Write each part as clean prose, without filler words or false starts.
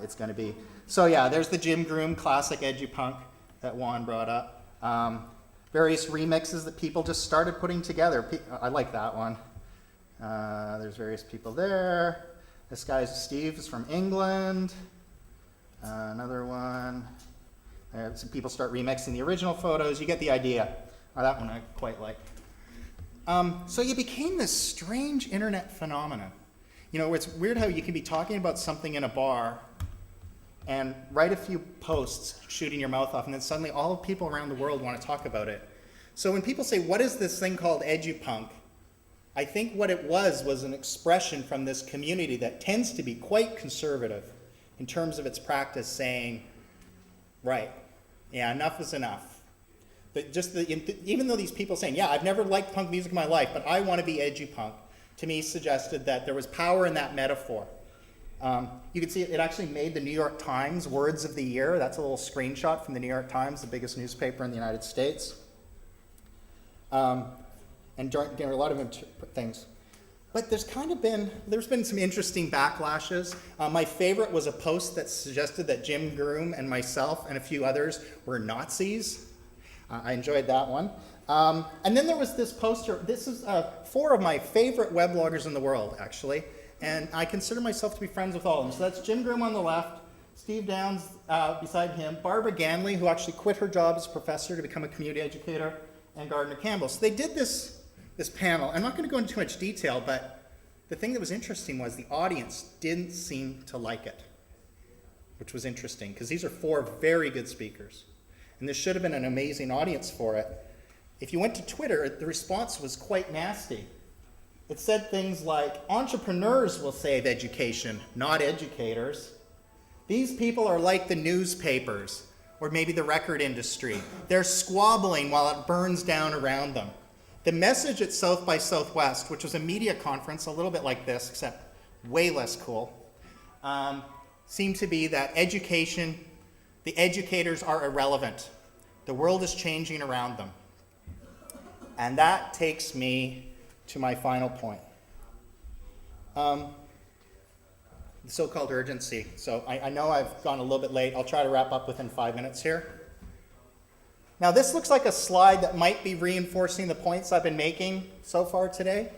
it's going to be. So yeah, there's the Jim Groom classic edupunk that Juan brought up. Various remixes that people just started putting together. I like that one. There's various people there. This guy's Steve is from England. Another one. Some people start remixing the original photos. You get the idea. That one I quite like. So you became this strange internet phenomenon. You know, it's weird how you can be talking about something in a bar and write a few posts shooting your mouth off, and then suddenly all people around the world want to talk about it. So when people say, what is this thing called edupunk? I think what it was an expression from this community that tends to be quite conservative in terms of its practice, saying, right, yeah, enough is enough. But even though these people saying, yeah, I've never liked punk music in my life, but I want to be edupunk, to me suggested that there was power in that metaphor. You can see it actually made the New York Times Words of the Year. That's a little screenshot from the New York Times, the biggest newspaper in the United States. And there are a lot of things. But there's been some interesting backlashes. My favorite was a post that suggested that Jim Groom and myself and a few others were Nazis. I enjoyed that one. And then there was this poster. This is 4 of my favorite webloggers in the world, actually. And I consider myself to be friends with all of them. So that's Jim Groom on the left, Steve Downs beside him, Barbara Ganley, who actually quit her job as a professor to become a community educator, and Gardner Campbell. So they did this panel. I'm not going to go into too much detail, but the thing that was interesting was the audience didn't seem to like it, which was interesting, because these are 4 very good speakers. And this should have been an amazing audience for it. If you went to Twitter, the response was quite nasty. It said things like, entrepreneurs will save education, not educators. These people are like the newspapers, or maybe the record industry. They're squabbling while it burns down around them. The message at South by Southwest, which was a media conference a little bit like this, except way less cool, seemed to be that the educators are irrelevant. The world is changing around them. And that takes me to my final point. The so-called urgency. So I know I've gone a little bit late. I'll try to wrap up within 5 minutes here. Now this looks like a slide that might be reinforcing the points I've been making so far today.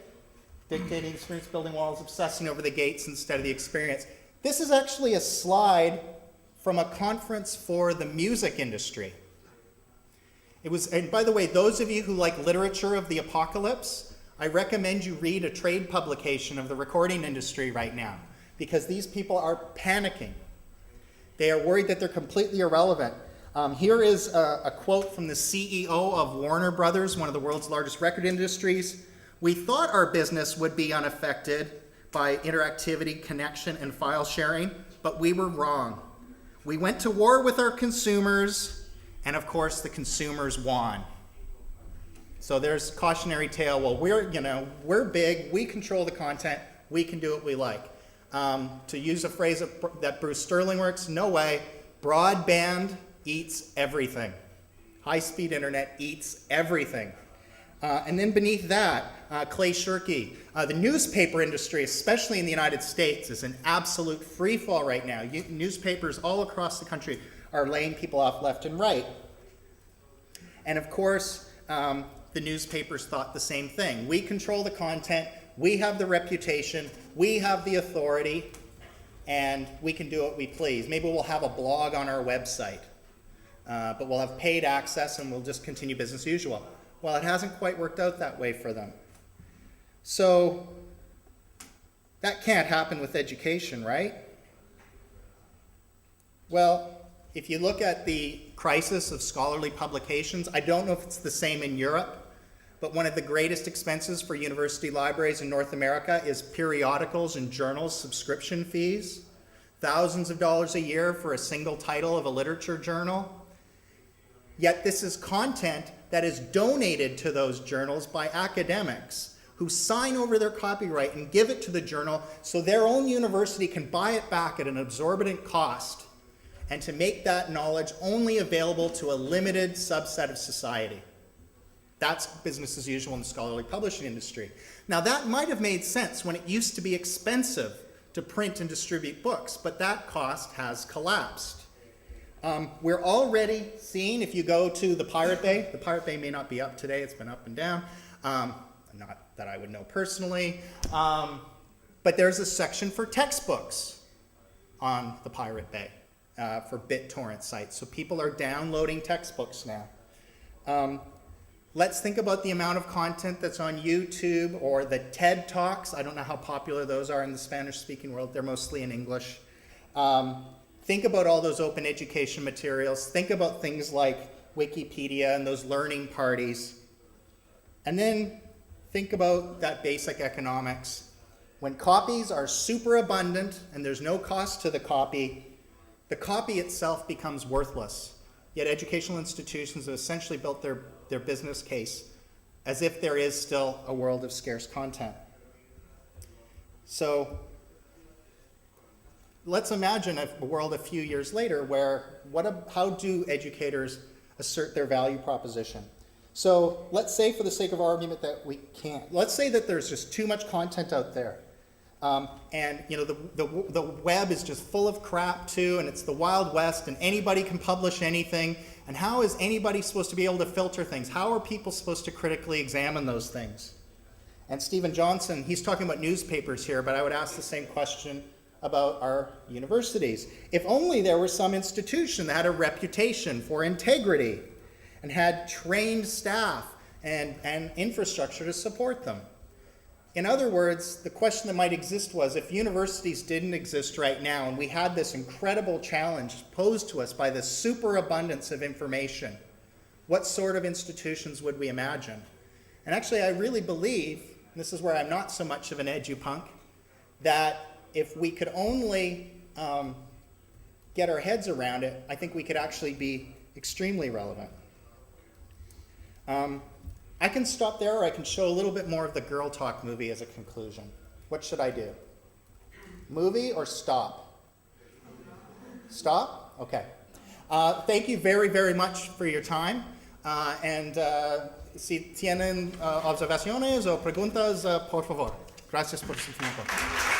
Dictating experience, building walls, obsessing over the gates instead of the experience. This is actually a slide from a conference for the music industry. And by the way, those of you who like literature of the apocalypse, I recommend you read a trade publication of the recording industry right now, because these people are panicking. They are worried that they're completely irrelevant. Here is a quote from the CEO of Warner Brothers, one of the world's largest record industries. We thought our business would be unaffected by interactivity, connection, and file sharing, but we were wrong. We went to war with our consumers, and of course the consumers won. So there's cautionary tale. Well, we're big, we control the content, we can do what we like. To use a phrase that Bruce Sterling works, no way, broadband eats everything. High-speed internet eats everything. And then beneath that, Clay Shirky. The newspaper industry, especially in the United States, is an absolute free fall right now. Newspapers all across the country are laying people off left and right. And of course, the newspapers thought the same thing. We control the content, we have the reputation, we have the authority, and we can do what we please. Maybe we'll have a blog on our website, but we'll have paid access and we'll just continue business as usual. Well, it hasn't quite worked out that way for them. So that can't happen with education, right? Well, if you look at the crisis of scholarly publications, I don't know if it's the same in Europe, but one of the greatest expenses for university libraries in North America is periodicals and journals subscription fees. Thousands of dollars a year for a single title of a literature journal. Yet this is content that is donated to those journals by academics who sign over their copyright and give it to the journal so their own university can buy it back at an exorbitant cost, and to make that knowledge only available to a limited subset of society. That's business as usual in the scholarly publishing industry. Now that might have made sense when it used to be expensive to print and distribute books, but that cost has collapsed. We're already seeing, if you go to the Pirate Bay may not be up today, it's been up and down, not that I would know personally, but there's a section for textbooks on the Pirate Bay for BitTorrent sites. So people are downloading textbooks now. Let's think about the amount of content that's on YouTube or the TED Talks. I don't know how popular those are in the Spanish-speaking world. They're mostly in English. Think about all those open education materials. Think about things like Wikipedia and those learning parties. And then think about that basic economics. When copies are super abundant and there's no cost to the copy itself becomes worthless. Yet educational institutions have essentially built their business case as if there is still a world of scarce content. So let's imagine a world a few years later where how do educators assert their value proposition? So let's say, for the sake of argument, that we can't. Let's say that there's just too much content out there. And the web is just full of crap too, and it's the Wild West, and anybody can publish anything. And how is anybody supposed to be able to filter things? How are people supposed to critically examine those things? And Stephen Johnson, he's talking about newspapers here, but I would ask the same question about our universities. If only there were some institution that had a reputation for integrity and had trained staff and infrastructure to support them. In other words, the question that might exist was, if universities didn't exist right now and we had this incredible challenge posed to us by this superabundance of information, what sort of institutions would we imagine? And actually, I really believe, and this is where I'm not so much of an edupunk, that if we could only get our heads around it, I think we could actually be extremely relevant. I can stop there, or I can show a little bit more of the Girl Talk movie as a conclusion. What should I do? Movie or stop? Stop? Okay. Thank you very, very much for your time. Si tienen observaciones o preguntas, por favor. Gracias por su tiempo.